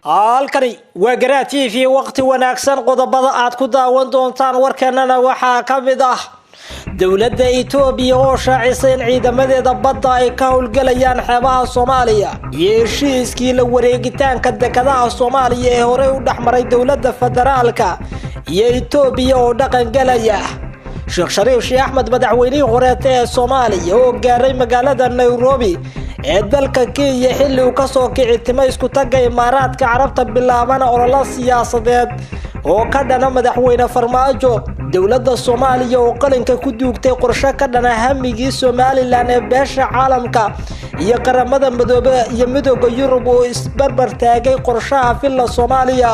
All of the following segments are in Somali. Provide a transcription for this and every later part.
halkani waa garaati fi waqti wanaagsan qodobada aad ku daawan doontaan warkeenana waxa kamid ah dawladda Itoobiya oo shaacisay in ciidamadeeda badda ay ka howlgalayaan xeebaha Soomaaliya iyo heshiiskii la wareegitaanka dekedaha Soomaaliya ee hore u dhaxmaray dawladda federaalka iyo Itoobiya oo dhaqan galaya Sheekh Shariif Ahmed madaxweynihii hore ee Soomaaliya oo gaaray magaalada Nairobi ee dalka Kenya xilli uu ka soo kici timay isku tagga Imaaraadka Carabta bilaabana olole siyaasadeed oo ka dhana madaxweyne Farmaajo dawladda Soomaaliya oo qalinka ku duugtay qorshe ka dhana hamigii Somaliland ee beesha caalamka iyo qaramada midoobay iyo midowga Yurub oo isbarbar taagay qorshaha filla Soomaaliya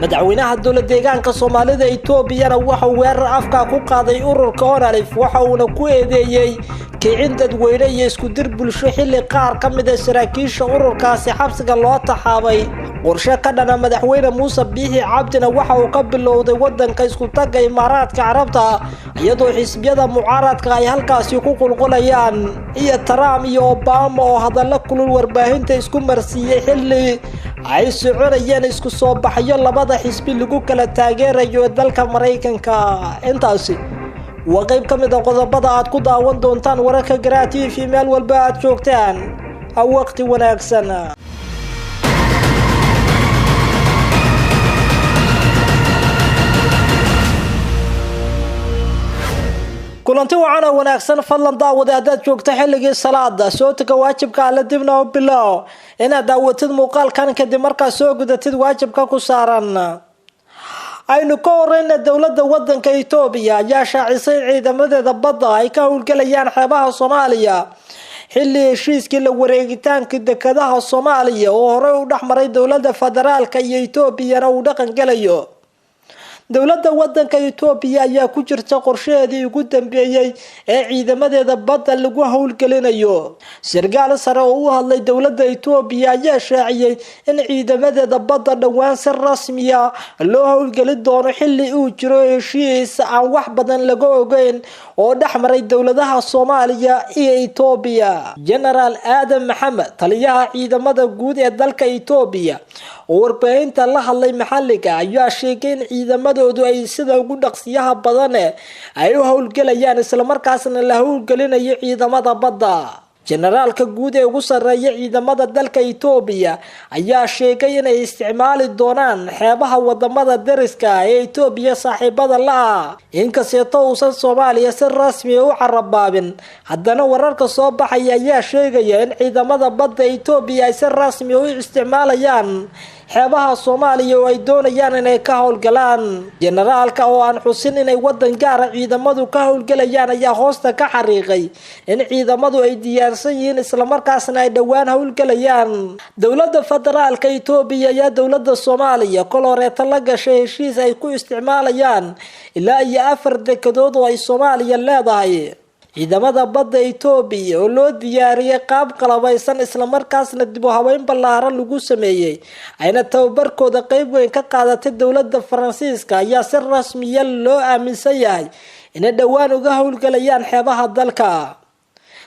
madaxweynaha dawladda deegaanka Soomaalida Itoobiya waxa uu weerar afka ku qaaday ururka ONALIF waxa uu ku eedeeyay kicin dadweyne iyo isku dir bulsho xilli qaar ka mid ah saraakiisha ururkaasi xabsiga loo taxaabay qorshe ka dhana madaxweyne Muuse Biixi Cabdina waxa uu ka bilowday wadanka isku tagga Imaaraadka Carabta iyadoo xisbiyada mucaaradka ay halkaasi ku qulqulayaan iyo Trump iyo Obama oo hadallo kulul warbaahinta isku marsiiyay xilli ay soconayeen isku soo baxyo labada xisbi lagu kala taageerayo dalka Mareykanka intaasi وقيب كميدا قضبضا عاد كو داوان دونتان وركا جراتي في مال والباعد شوكتان أو وقت وناكسنا كلانتي وعانا وناكسن فضلان داود أداد شوكتا حلقي الصلاة سوتك واجبك على دبنا وبالله إنا داوتد مقال كان كدي مركا سوكدا تد واجبك كساران aynu ka horeyna dawladda wadanka Itoobiya ayaa shaacisay ciidamadeeda badda ay ka howlgalayaan xeebaha Soomaaliya xilli heshiiskii la wareegitaanka dekedaha Soomaaliya oo hore u dhaxmaray dawladda federaalka iyo Itoobiya uu dhaqan galayo dawladda wadanka Itoobiya ayaa ku jirta qorsheedii ugu dambeeyay ee ciidamadeeda badda lagu howlgalinayo sargaal sare oo u hadlay dawladda Itoobiya ayaa shaaciyay in ciidamadeeda badda dhawaan si rasmi ah loo howlgalin doono xilli uu jiro heshiis aan wax badan laga ogeyn oo dhaxmaray dawladaha Soomaaliya iyo Itoobiya General Adam Maxamed taliyaha ciidamada guud ee dalka Itoobiya oo warbaahinta la hadlay maxalliga ayaa sheegay in ciidamadoodu ay sida ugu dhaqsiyaha badan ay u howlgalayaan isla markaasna la howlgalinayo ciidamada badda generaalka guud ee ugu sareeya ciidamada dalka Itoobiya ayaa sheegay inay isticmaali doonaan xeebaha wadamada dariska ee Itoobiya saaxiibada la inkastoo uusan Soomaaliya si rasmi ah u carabaabin haddana wararka soo baxay ayaa sheegaya in ciidamada badda Itoobiya ay si rasmi ah u isticmaalayaan xeebaha Soomaaliya oo ay doonayaan inay ka howlgalaan generaalka oo aan xusin inay wadan gaar ah ciidamadu ka howlgalayaan ayaa hoosta ka xariiqay in ciidamadu ay diyaarsan yihiin isla markaasna ay dhawaan howlgalayaan dawladda federaalka Itoobiya iyo dawladda Soomaaliya koloreeta la gashay heshiis ay ku isticmaalayaan ilaa iyo 4 dekedood oo ay Soomaaliya leedahay ciidamada badda Itoobiya oo loo diyaariyay qaab qalabaysan isla markaasna dib u habeyn ballaaran lagu sameeyay ayna tababarkooda qayb weyn ka qaadatay dawladda Faransiiska ayaa si rasmi ah loo aaminsan yahay in dhawaan uga howlgalayaan xeebaha dalka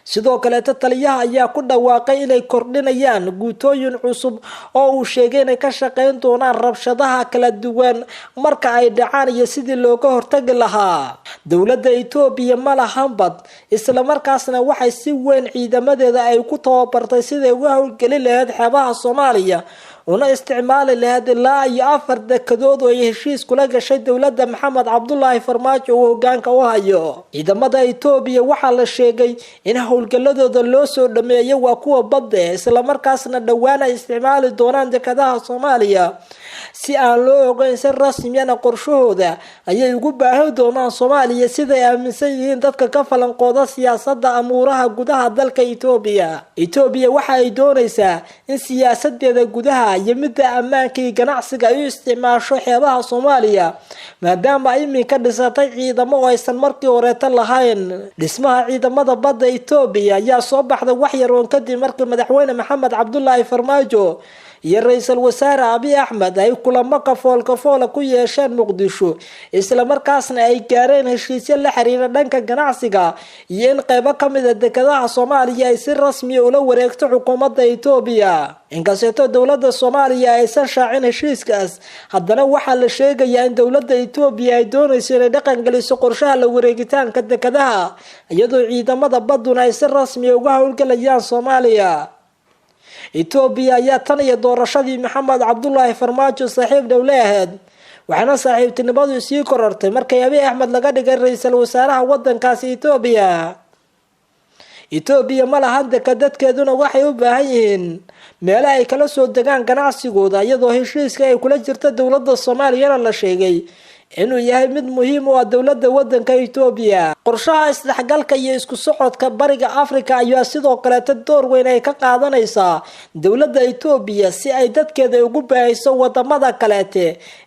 sidoo kale taliyaha ayaa ku dhawaaqay inay kordhinayaan guutooyin cusub oo uu sheegay inay ka shaqeyn doonaan rabshadaha kala duwan marka ay dhacaan iyo sidii looga hortagi lahaa dawladda Itoobiya ma lahan bad isla markaasna waxay si weyn ciidamadeeda ay ku tababartay sidii uga howlgali lahayd xeebaha Soomaaliya una isticmaali lahayd ilaa iyo 4 dekedood oo heshiis kula gashay dawladda Maxamed Cabdullaahi Farmaajo oo hoggaanka u hayo ciidamada Itoobiya waxa la sheegay in howlgaladooda loo soo dhameeyay waa kuwa badda isla markaasna dhawaan ay isticmaali doonaan dekedaha Soomaaliya si aan loo ogeyn si rasmi ah qorshahooda ayay ugu baahan doonaan Soomaaliya sida ay aaminsan yihiin dadka ka falanqooda siyaasadda amuuraha gudaha dalka Itoobiya waxa ay doonaysaa in siyaasadeeda gudaha iyo midda ammaanka iyo ganacsiga ay isticmaasho xeebaha Soomaaliya maadaama ay iminka dhisatay ciidamo oo aysan markii hore lahayn dhismaha ciidamada badda Itoobiya ayaa soo baxday wax yar oo kadib markii madaxweyne Maxamed Cabdullaahi Farmaajo iyo ra-iisul wasaare Abiy Ahmed ay kulamo kafool ku yeesheen Muqdisho isla markaasna ay gaareen heshiisyo la xiriira dhanka ganacsiga iyo in qaybo kamid ah dekedaha Soomaaliya ay si rasmi ah ula wareegto xukuumadda Itoobiya. inkastoo dowladda Soomaaliya aysan shaacin heshiiskaas, haddana waxaa la sheegayaa in dowladda Itoobiya ay doonayso inay dhaqan geliso qorshaha la wareegitaanka dekedaha iyadoo ciidamada baduna ay si rasmi ah uga howlgalayaan Soomaaliya. Itoobiya ayaa tan iyo doorashadii Maxamed Cabdullaahi Farmaajo saaxiib dhow leeyahay, waxaana saaxiibtinimadu sii korortay markii Abiy Ahmed laga dhigay ra'iisul wasaaraha wadankaasi Itoobiya ma lahan dadkeeduna waxay u baahan yihiin meelo ay kala soo degaan ganacsigooda iyadoo heshiiska ay kula jirta dowladda Soomaaliya la sheegay inuu yahay mid muhiim u ah dowladda wadanka Itoobiya. qorshaha isdhexgalka iyo isku socodka bariga Afrika ayaa sidoo kale door weyn ay ka qaadanaysaa dowladda Itoobiya si ay dadkeeda ugu baahiso wadamada kale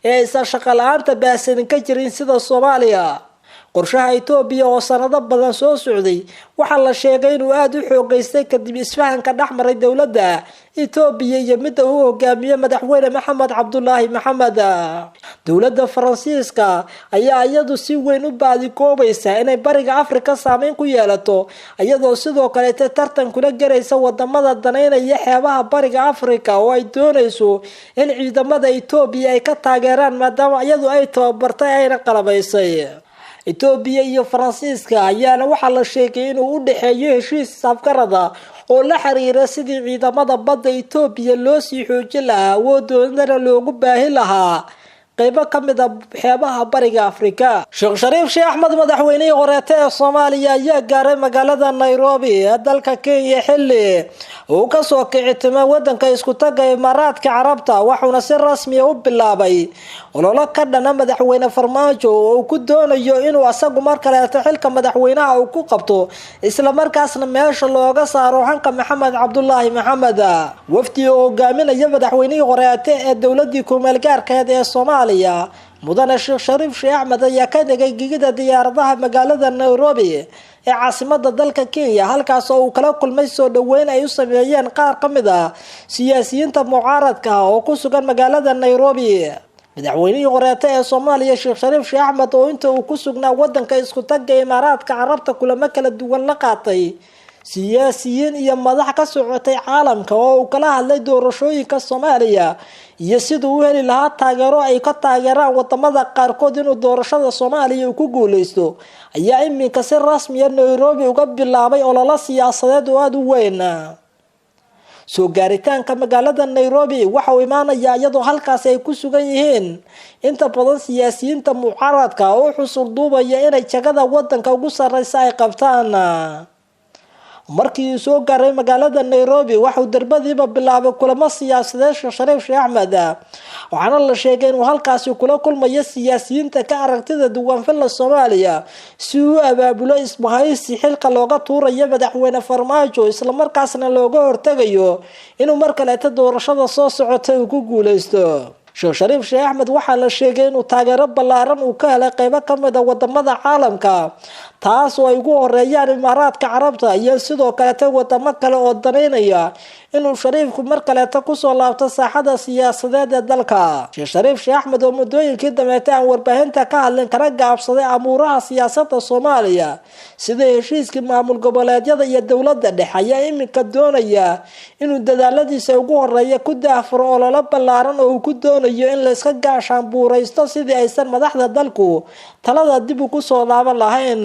ee isa shaqo la'aanta baahsan ka jirin sida Soomaaliya. qorshaha Itoobiya oo sanado badan soo socday waxaa la sheegay inuu aad u xoogaystay kadib isfahanka dhexmaray dowladda Itoobiya iyo midda uu hogaamiyo madaxweyne Maxamed Cabdullaahi Maxamed. dowladda Faransiiska ayaa iyadu si weyn u baadikoobaysa inay bariga Afrika saameyn ku yeelato iyadoo sidoo kale tartan kula garaysa wadamada daneynaya xeebaha bariga Afrika oo ay doonayso in ciidamada Itoobiya ay ka taageeraan maadaama iyadu ay tababartay ayna qalabaysay. Itoobiya iyo Faransiiska ayaana waxaa la sheegay inuu u dhaxeeyo heshiis afgarada oo la xiriira sidii ciidamada badda Itoobiya loo sii xoojin lahaa awooddoodana loogu baahi lahaa qaybo kamid ah xeebaha bariga Afrika. Sheekh Shariif Sheekh Axmed madaxweynihii horeeta ee Soomaaliya ayaa gaaray magaalada Nairobi ee dalka Kenya xilli uu ka soo kici timay wadanka isku taga Imaaraadka Carabta, waxaana si rasmi ah u bilaabay olole ka dhana madaxweyne Farmaajo oo uu ku doonayo inuu asagu mar kale xilka madaxweynaha uu ku qabto isla markaasna meesha looga saaro hanka Maxamed Cabdullaahi Maxamed. wafdi oo hogaaminaya madaxweynihii horeeta ee dowladii ku-meel gaarka ah ee Soomaaliya mudane Sheekh Shariif Sheekh Axmed ayaa ka dhigay gigida diyaaradaha magaalada Nairobi ee caasimada dalka Kenya, halkaas oo uu kala kulmay soo dhaweyn ay u sameeyeen qaar kamid ah siyaasiyiinta mucaaradka oo ku sugan magaalada Nairobi. madaxweynihii horeeta ee Soomaaliya Sheekh Shariif Sheekh Axmed oo inta uu ku sugnaa wadanka isku taga Imaaraadka Carabta kulamo kala duwan la qaatay siyaasiyiin iyo madax ka socotay caalamka oo uu kala hadlay doorashooyinka Soomaaliya iyo sidoo uu heli lahaa taageero ay ka taageeraan wadamada qaarkood inuu doorashada Soomaaliya ku guuleysto, ayaa iminka si rasmi ah Nairobi uga bilaabay olole siyaasadeed oo aad u weyn. soo gaaritaanka magaalada Nairobi waxa uu imaanayaa iyadoo halkaas ay ku sugan yihiin inta badan siyaasiyiinta mucaaradka oo xusul duubaya inay jagada wadanka ugu sareysa ay qabtaan. markii uu soo gaaray magaalada Nairobi waxa uu darbadiiba bilaabay kulamo siyaasadeed Sheekh Shariif Sheekh Axmed, waxaana la sheegay inuu halkaas kula kulmayo siyaasiyiinta ka aragtida duwan filla Soomaaliya si uu abaabulo isbahaysi xilka looga tuurayo madaxweyne Farmaajo isla markaasna looga hortagayo inuu mar kale doorashada soo socotay uu ku guuleysto. Sheekh Shariif Sheekh Axmed waxaa la sheegay inuu taageero ballaaran uu ka helay qaybo kamid ah wadamada caalamka, taas oo ay ugu horeeyaan Imaaraadka Carabta iyo sidoo kale wadamo kale oo daneynaya inuu Shariifku mar kale ku soo laabto saaxada siyaasadeed ee dalka. Sheekh Shariif Sheekh Axmed oo muddooyinkii dambeeyay aan warbaahinta ka hadlin kana gaabsaday amuuraha siyaasadda Soomaaliya sida heshiiskii maamul goboleedyada iyo dowladda dhexe, ayaa iminka doonaya inuu dadaaladiisa ugu horeeya ku daafuro olole ballaaran oo uu ku doonayo in la iska gaashaan buuraysto sidii aysan madaxda dalku talada dib ugu soo laaban lahayn.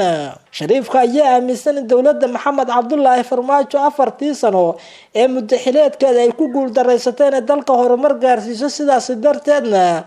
Shariifka ayaa aaminsan in dowladda Maxamed Cabdullaahi Farmaajo 4 sano ee muddaxileedkeeda ay ku guuldareysatay in dalka horumar gaarsiiso, sidaas darteedna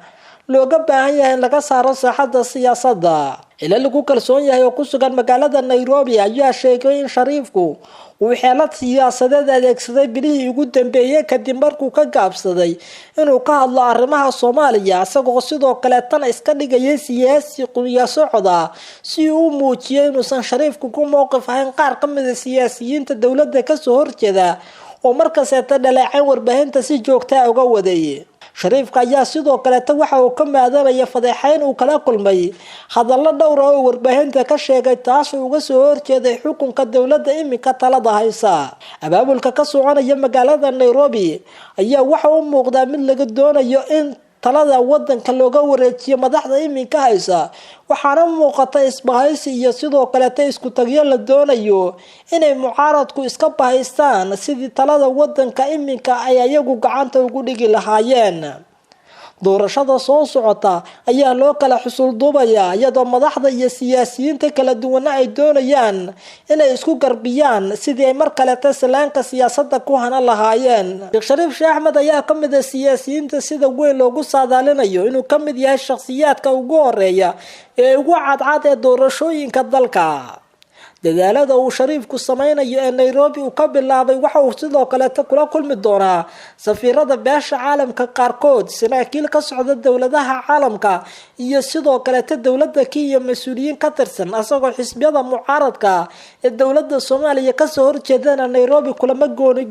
looga baahan yahay in laga saaro saaxadda siyaasadda. ilaa lagu kalsoon yahay oo ku sugan magaalada Nairobi ayaa sheegay in Shariifku uu xeelad siyaasadeed adeegsaday bilihii ugu dambeeyay kadib markuu ka gaabsaday inuu ka hadlo arrimaha Soomaaliya, isagoo sidoo kale tan iska dhigayay siyaasi quniya socda si uu muujiyo inuusan Shariifku ku mowqif ahayn qaar kamid ah siyaasiyiinta dowladda ka soo horjeeda oo markaas ay dhaleeceen warbaahinta si joogto ah uga waday. shariifka ayaa sidoo kale waxa uu ka maadanaya fadeexayn uu kala kulmay hadallo dhowr ah oo warbaahinta ka sheegay taas oo uga soo horjeeday xukunka dowladda iminka talada haysa. abaabulka ka soconaya magaalada Nairobi ayaa waxa uu muuqdaa mid laga doonayo in talada wadanka looga wareejiyo madaxda iminka haysa, waxaana muuqata isbahaysi iyo sidoo kale isku tagyo la doonayo inay mucaaradku iska bahaystaan sidii talada wadanka iminka ay ayagu gacanta ugu dhigi lahaayeen. doorashada soo socota ayaa loo kala xusul duubaya iyadoo madaxda iyo siyaasiyiinta kala duwan ay doonayaan inay isku garbiyaan sidii ay mar kale salaanka siyaasadda ku hana lahaayeen. Sheekh Shariif Sheekh Axmed ayaa ka mid ah siyaasiyiinta sida weyn loogu saadaalinayo inuu ka mid yahay shakhsiyaadka ugu horeeya ee ugu cadcad ee doorashooyinka dalka. dadaalada uu shariifku sameynayo ee Nairobi uu ka bilaabay waxa uu sidoo kale kula kulmi doonaa safiirada beesha caalamka qaarkood, saraakiil ka socda dowladaha caalamka iyo sidoo kale dowladda Kenya mas'uuliyiin ka tirsan asagoo xisbiyada mucaaradka ee dowladda Soomaaliya ka soo horjeedana Nairobi kulamo gooni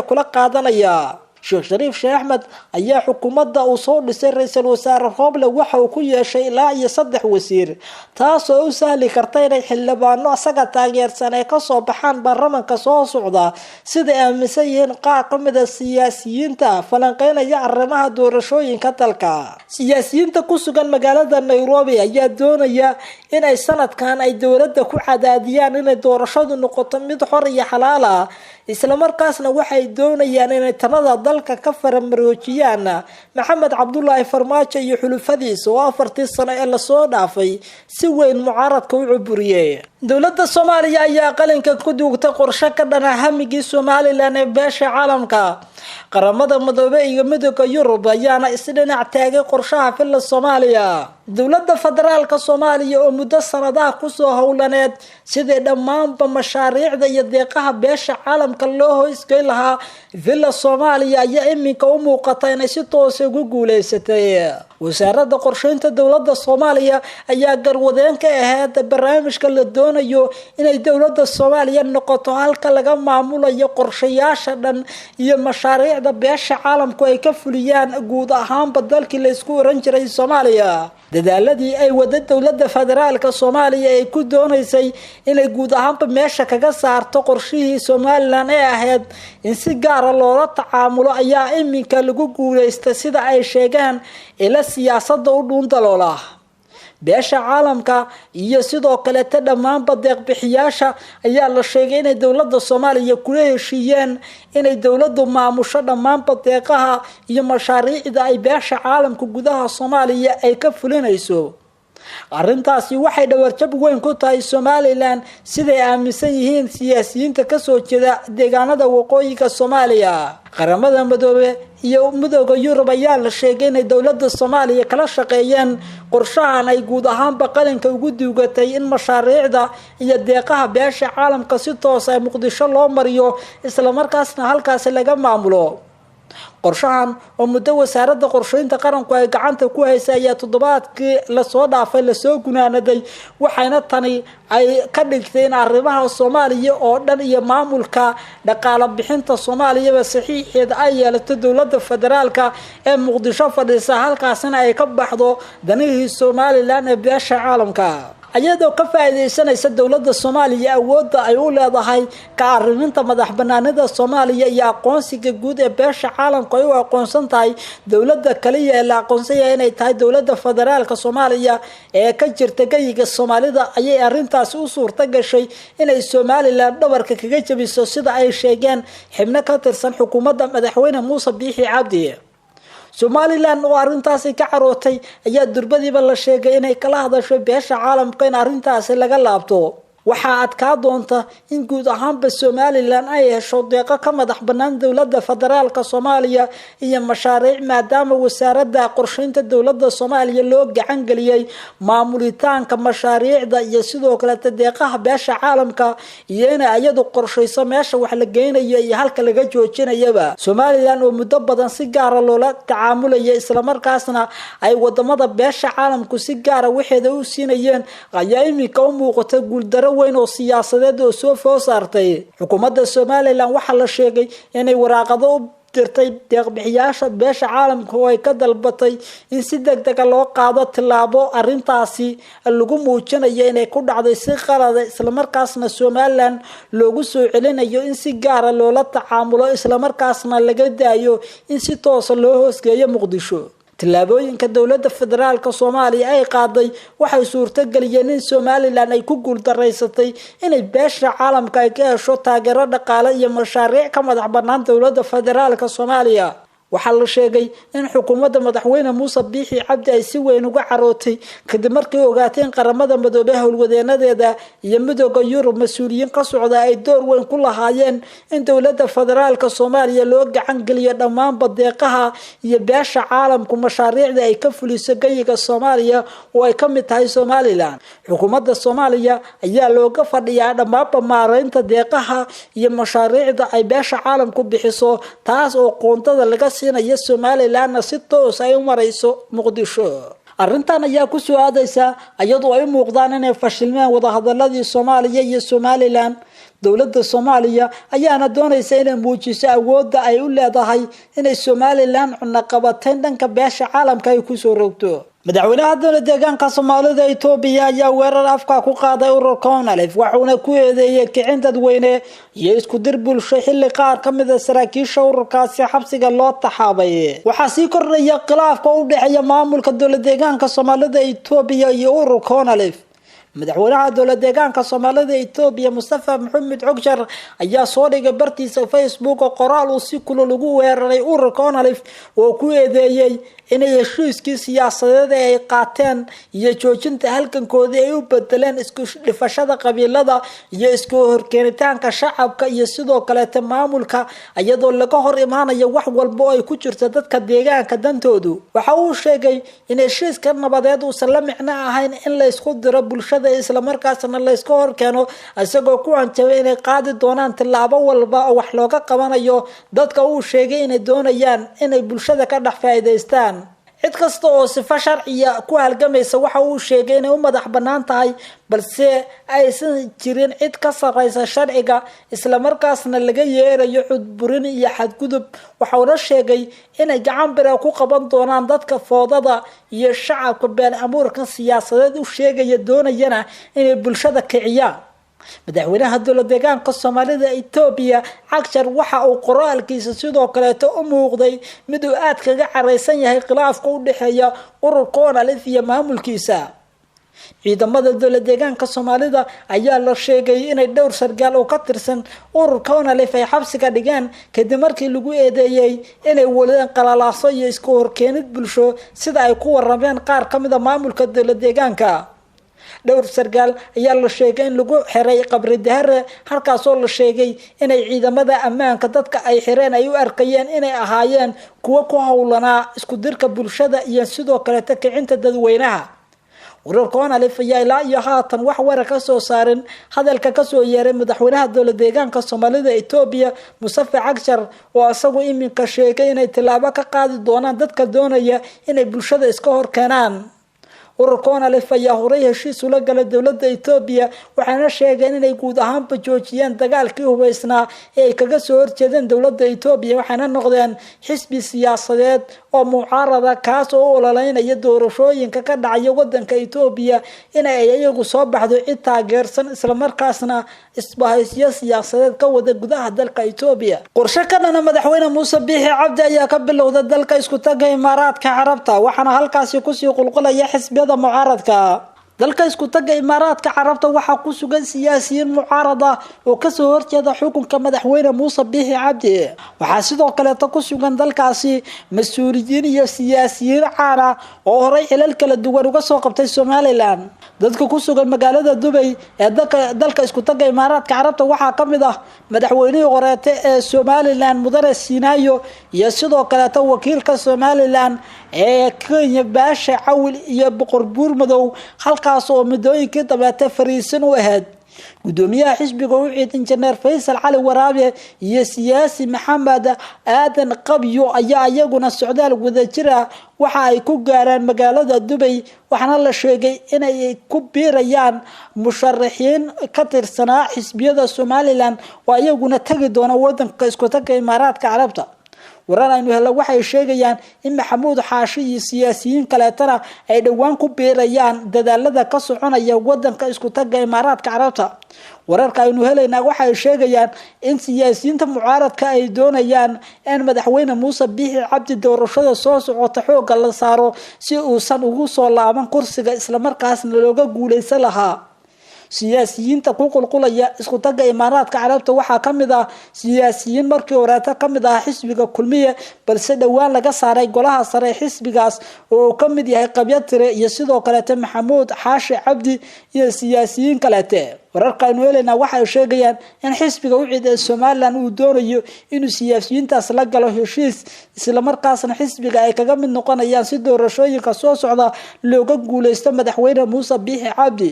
kula qaadanaya. Sheekh Shariif Sheekh Axmed ayaa xukuumadda uu soo dhisay ra'iisul wasaare Roble waxa uu ku yeeshay ilaa 3 wasiir, taas oo u sahli karta inay xildhibaano asaga taageersan ay ka soo baxaan baarlamaanka soo socda sida ay aaminsan yihiin qaar ka mid ah siyaasiyiinta falanqeynaya arrimaha doorashooyinka dalka. siyaasiyiinta ku sugan magaalada Nairobi ayaa doonaya in ay sanadkan ay dowladda ku cadaadiyaan inay doorashadu noqoto mid xor iyo xalaal ah, isla markaasna waxay doonayaan inay talada dalka ka faramaroojiyaan Maxamed Cabdullaahi Farmaajo iyo xulufadiisa oo 4 sano ee la soo dhaafay si weyn mucaaradka u cuburiyay. dowladda Soomaaliya ayaa qalinka ku duugtay qorshe ka dhan ah hamigii Somaliland ee beesha caalamka. qaramada Midoobay iyo Midowga Yurub ayaana isdhinac taagay qorshaha filla Soomaaliya. dowladda federaalka Soomaaliya oo muddo sanadaha ku soo howlaneed sidii dhammaanba mashaariicda iyo deeqaha beesha caalamka loo hoosgay lahaa filla Soomaaliya ayaa iminka u muuqata inay si toos ah ugu guuleysatay. wasaaradda qorsheynta dowladda Soomaaliya ayaa garwadeen ka ahayd barnaamijka la doonayo inay dowladda Soomaaliya noqoto halka laga maamulayo qorshayaasha dhan iyo mashaariicda beesha caalamku ay ka fuliyaan guud ahaanba dalkii la isku oran jiray Soomaaliya. dadaaladii ay wada dowladda federaalka Soomaaliya ay ku doonaysay inay guud ahaanba meesha kaga saarto qorshihii Somaliland ee ahayd in si gaar ah loola tacaamulo ayaa iminka lagu guuleystay sida ay sheegaan ila siyaasadda u dhuundaloola. beesha caalamka iyo sidoo kale dhammaanba deeq bixiyaasha ayaa la sheegay inay dowladda Soomaaliya kula heshiiyeen inay dowladdu maamusho dhammaanba deeqaha iyo mashaariicda ay beesha caalamka gudaha Soomaaliya ay ka fulinayso. arrintaasi waxay dhawarjab weyn ku tahay Somaliland siday aaminsan yihiin siyaasiyiinta ka soo jeeda deegaanada waqooyiga Soomaaliya. qaramada Midoobay iyo Midowga Yurub ayaa la sheegay in dowladda Soomaaliya kala shaqeeyeen qorshahan ay guud ahaanba qalinka ugu duugatay in mashaariicda iyo deeqaha beesha caalamka si toos ah Muqdisho loo mariyo isla markaasna halkaas laga maamulo. qorshahan oo muddo wasaaradda qorsheynta qaranku ay gacanta ku haysay ayaa toddobaadkii la soo dhaafay la soo gunaanaday, waxayna tani ay ka dhigtay in arrimaha Soomaaliya oo dhan iyo maamulka dhaqaale bixinta Soomaaliya saxiixeed ay yeelato dowladda federaalka ee Muqdisho fadhisa halkaasina ay ka baxdo danihii Somaliland ee beesha caalamka. ayadoo ka faa'iideysanaysa dowladda Soomaaliya awoodda ay u leedahay ka arriminta madax banaanida Soomaaliya iyo aqoonsiga guud ee beesha caalamka ay u aqoonsan tahay dowladda kaliya ee la aqoonsan yahay inay tahay dowladda federaalka Soomaaliya ee ka jirta gayiga Soomaalida ayay arrintaas u suurta gashay inay Somaliland dhabarka kaga jabiso sida ay sheegeen xubno ka tirsan xukuumadda madaxweyne Muuse Biixi Cabdi. Somaliland oo arrintaasi ka carootay ayaa durbadiiba la sheegay inay kala hadasho beesha caalamka in arrintaasi laga laabto. waxaa adkaa doonta in guud ahaanba Somaliland ay hesho deeqo ka madax banaan dowladda federaalka Soomaaliya iyo mashaariic maadaama wasaaradda qorsheynta dowladda Soomaaliya loo gacan galiyay maamulitaanka mashaariicda iyo sidoo kale deeqaha beesha caalamka iyo in ayadu qorsheyso meesha wax la geynayo iyo halka laga joojinayaba. Somaliland oo muddo badan si gaar ah loola tacaamulaya isla markaasna ay wadamada beesha caalamku si gaar ah waxeeda u siinayeen ayaa iminka u muuqata guuldaro weyn oo siyaasadeed oo soo foos saartay xukuumadda Somaliland. waxa la sheegay inay waraaqado dirtay deeq-bixiyaasha beesha caalamka oo ay ka dalbatay in si degdeg ah loo qaado tilaabo arrintaasi lagu muujinayo inay ku dhacday si qalad ah isla markaasna Somaliland loogu soo celinayo in si gaar ah loola tacaamulo isla markaasna laga daayo in si toos ah loo hoosgeeyo Muqdisho. tilaabooyinka dowladda federaalka Soomaaliya ay qaaday waxay suurto galiyeen in Somaliland ay ku guuldareysatay inay beesha caalamka ay ka hesho taageero dhaqaale iyo mashaariic ka madax bannaan dowladda federaalka Soomaaliya. waxaa la sheegay in xukuumadda madaxweyne Muuse Biixi Cabdi ay si weyn uga carootay kadib markii ogaateen qaramada midoobay howlwadeenadeeda iyo midowga Yurub mas'uuliyiin ka socda ay door weyn ku lahaayeen in dowladda federaalka Soomaaliya loo gacan geliyo dhammaan badeeqaha iyo beesha caalamku mashaariicda ay ka fuliso gayiga Soomaaliya oo ay ka mid tahay Somaliland. xukuumadda Soomaaliya ayaa looga fadhiyaa dhammaan maareynta deeqaha iyo mashaariicda ay beesha caalamku bixiso taas oo qoontada laga siinaya Somaliland si toos ay u marayso Muqdisho. arrintan ayaa ku soo aadaysa iyadoo ay muuqdaan inay fashilmeen wadahadaladii Soomaaliya iyo Somaliland. dowladda Soomaaliya ayaana doonaysa inay muujiso awoodda ay u leedahay inay Somaliland cunaqabateyn dhanka beesha caalamka ay ku soo rogto. madaxweynaha dowladda deegaanka Soomaalida Itoobiya ayaa weerar afka ku qaaday ururka ONLF waxaana ku eedeeyay kicin dadweyne iyo isku dir bulsho xilli qaar ka mid ah saraakiisha ururkaasi xabsiga loo taxaabay. waxaa sii kordhaya khilaafka u dhaxeeya maamulka dowladda deegaanka Soomaalida Itoobiya iyo ururka ONLF. madaxweynaha dowladda deegaanka Soomaalida Itoobiya Mustafa Maxamed Cagjar ayaa soo dhigay bartiisa Facebook qoraal uu si kulul ugu weeraray ururka ONLF oo ku eedeeyay inay heshiiskii siyaasadeed ay qaateen iyo joojinta halgankoodii ay u bedeleen isku dhifashada qabiilada iyo isku horkeenitaanka shacabka iyo sidoo kale maamulka iyadoo laga hor imaanayo wax walba oo ay ku jirto dadka deegaanka dantoodu. waxa uu sheegay in heshiiska nabadeed uusan la micno ahayn in la isku diro bulshada isla markaasna la iska horkeeno isagoo ku hanjabay inay qaadi doonaan tilaabo walba oo wax looga qabanayo dadka uu sheegay inay doonayaan inay bulshada ka dhex faa'iideystaan. cid kasta oo sifa sharciya ku halgamaysa waxa uu sheegay inay u madax bannaan tahay balse aysan jirin cid ka sarreysa sharciga isla markaasna laga yeerayo cudburin iyo xadgudub. waxaana sheegay inay gacan bir ku qaban doonaan dadka foodada iyo shacabka been abuurka siyaasadeed u sheegaya doonayana inay bulshada kiciyaan. madaxweynaha dowladda deegaanka Soomaalida Itoobiya Cagjar waxa uu qoraalkiisa sidoo kale u muuqday mid uu aad kaga careysan yahay khilaafka u dhaxeeya ururka ONLF iyo maamulkiisa. ciidamada dowladda deegaanka Soomaalida ayaa la sheegay inay dhowr sargaal oo ka tirsan ururka ONLF ay xabsiga dhigeen kadib markii lagu eedeeyay inay wadeen qalalaaso iyo isku horkeenid bulsho sida ay ku warameen qaar ka mid ah maamulka dowladda deegaanka. dhowr sargaal ayaa la sheegay in lagu xiray qabri dahare halkaas oo la sheegay inay ciidamada ammaanka dadka ay xireen ay u arkayeen inay ahaayeen kuwa ku howlanaa isku dirka bulshada iyo sidoo kale kicinta dadweynaha. ururka ONLF ayaa ilaa iyo haatan wax warar ka soo saarin hadalka ka soo yeeray madaxweynaha dowladda deegaanka Soomaalida Itoobiya Mustafa Cagjar oo asagu iminka sheegay inay tilaabo ka qaadi doonaan dadka doonaya inay bulshada iska horkeenaan. ururka ONLF ayaa horay heshiis ula galay dowladda Itoobiya waxaana sheegeen inay guud ahaanba joojiyeen dagaalkii hubeysnaa ee ay kaga soo horjeedeen dowladda Itoobiya waxaana noqdeen xisbi siyaasadeed oo mucaarada kaas oo ololeynaya doorashooyinka ka dhacaya wadanka Itoobiya inay iyagu soo baxdo cid taageersan isla markaasna isbahaysiyo siyaasadeed ka wada gudaha dalka Itoobiya. qorshe ka dhan madaxweyne Muuse Biixi Cabdi ayaa ka bilowday dalka isku taga Imaaraadka Carabta waxaana halkaasi ku sii qulqulaya xisbi mucaaradka. dalka isku taga Imaaraadka Carabta waxaa ku sugan siyaasiyiin mucaarada oo ka soo horjeeda xukunka madaxweyne Muuse Biixi Cabdi. waxaa sidoo kale ku sugan dalkaasi mas'uuliyiin iyo siyaasiyiin caan ah oo horay xilal kala duwan uga soo qabtay Somaliland. dadka ku sugan magaalada Dubai ee dalka isku taga Imaaraadka Carabta waxaa ka mid ah madaxweynihii horeete ee Somaliland Mudane Siinaayo iyo sidoo kale wakiilka Somaliland ee Kenya Baasha Cawil iyo Boqor Buur Madow halkaas oo midooyinkii dabeete fariisan u ahayd. gudoomiyaha xisbiga u ciid injineer Faysal Cali Waraabe iyo siyaasi Maxamed Aadan Qabyo ayaa iyaguna socdaal wadajir ah waxa ay ku gaareen magaalada Dubai waxaana la sheegay inay ku biirayaan musharaxiin ka tirsanaa xisbiyada Somaliland oo iyaguna tagi doona wadanka isku taga Imaaraadka Carabta. warar aynu helno waxay sheegayaan in maxamuud xaashi iyo siyaasiyiin kaleetana ay dhowaan ku biirayaan dadaalada ka soconaya wadanka isku taga Imaaraadka Carabta. wararka aynu helayna waxay sheegayaan in siyaasiyiinta mucaaradka ay doonayaan in madaxweyne Muuse Biixi Cabdi doorashada soo socota xoog la saaro si uusan ugu soo laaban kursiga isla markaasna looga guuleysan lahaa. siyaasiyiinta ku qulqulaya isku taga Imaaraadka Carabta waxaa kamid ah siyaasiyiin markii horeeta kamid ah xisbiga Kulmiye balse dhawaan laga saaray golaha sare xisbigaas oo kamid yahay Qabyatire iyo sidoo kale Maxamuud Xaashi Cabdi iyo siyaasiyiin kale. wararka aynu helayna waxay sheegayaan in xisbiga UCID ee Soomaaliland uu doonayo inuu siyaasiyiintaas la galo heshiis isla markaasna xisbiga ay kaga mid noqonayaan si doorashooyinka soo socda looga guuleysto madaxweyne Muuse Biixi Cabdi.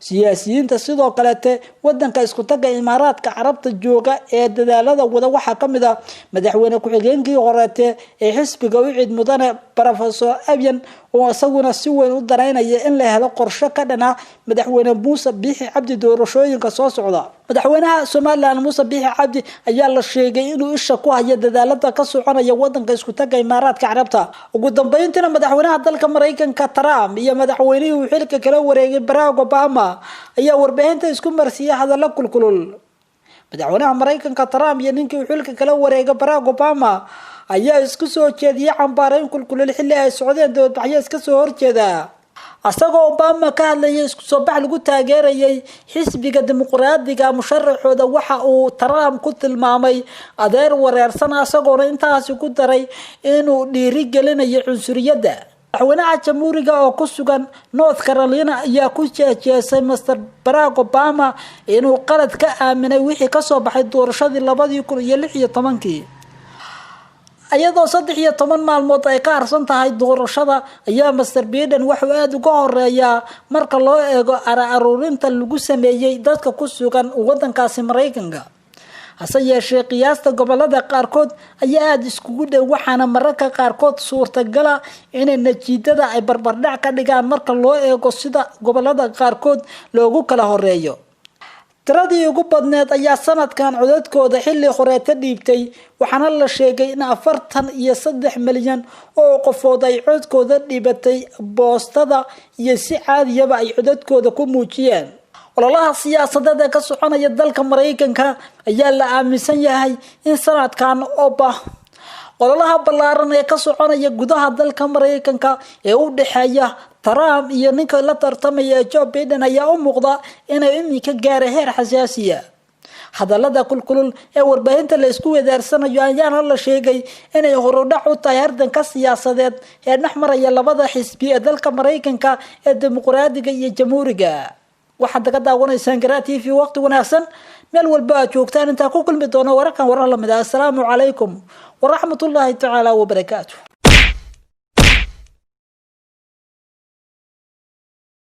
siyaasiyiinta sidoo kale wadanka isku taga Imaaraadka Carabta jooga ee dadaalada wada waxa kamid ah madaxweyne ku-xigeenkii horeete ee xisbiga UCID mudane Professor Abiyan oo asaguna si weyn u dareynaya in la helo qorshe ka dhana madaxweyne Muuse Biixi Cabdi doorashooyinka soo socda. madaxweynaha Soomaaliland Muuse Biixi Cabdi ayaa la sheegay inuu isha ku hayo dadaalada ka soconaya wadanka isku taga Imaaraadka Carabta. ugu dambeyntiina madaxweynaha dalka Mareykanka Trump iyo madaxweynihii xilka kala wareegay Barack Obama ayaa warbaahinta isku marsiyay hadallo kulkulul. madaxweynaha Mareykanka Trump iyo ninkii xilka kala wareegay Barack Obama ayaa isku soo jeediyay cambaarayn kulkulul xilli ay socdeen dibadbaxyo iska soo horjeeda. asagoo Obama ka hadlayay isku soo bax lagu taageerayay xisbiga dimuqraadiga musharaxooda waxa uu Trump ku tilmaamay adeer wareersan asagoo intaas ku daray inuu dhiiri gelinayo cunsuriyadda. madaxweynaha jamhuuriga oo ku sugan North Carolina ayaa ku jeesay Mr. Barack Obama inuu qalad ka aaminay wixii ka soo baxay doorashadii 2016. ayadoo 13 maalmood ay ka harsan tahay doorashada ayaa Mr. Biden wuxuu aad uga horeeyaa marka loo eego aruurinta lagu sameeyay dadka ku sugan wadankaasi Mareykanka. hase yeeshee qiyaasta gobolada qaarkood ayaa aad iskugu dhow waxaana mararka qaarkood suurtagal ah in natiijada ay barbardhac ka dhigaan marka loo eego sida gobolada qaarkood loogu kala horeeyo. tiradii ugu badneed ayaa sanadkan codadkooda xilli horeeta dhiibtay waxaana la sheegay in 43 milyan oo qofood ay codkooda dhibatay boostada iyo si caadiyaba ay codadkooda ku muujiyeen. ololaha siyaasadeed ee ka soconaya dalka Mareykanka ayaa la aaminsan yahay in sanadkan ololaha ballaaran ee ka soconaya gudaha dalka Mareykanka ee u dhaxeeya Trump iyo ninka la tartamaya Joe Biden ayaa u muuqda inay imika gaareen heer xasaasi ah. hadallada kulkulul ee warbaahinta la isku weedaarsanayo ayaana la sheegay inay horudhac u tahay hardanka siyaasadeed ee dhexmaraya labada xisbi ee dalka Mareykanka ee dimuqraadiga iyo jamhuuriga. waxaad ka daawanaysan Garaa TV waqti wanaagsan meel walba aad joogtaan inta ku kulmi doono wararkan warar la mid ah. Assalaamu calaykum wa rahmatullaahi ta'ala wa barakaatuh.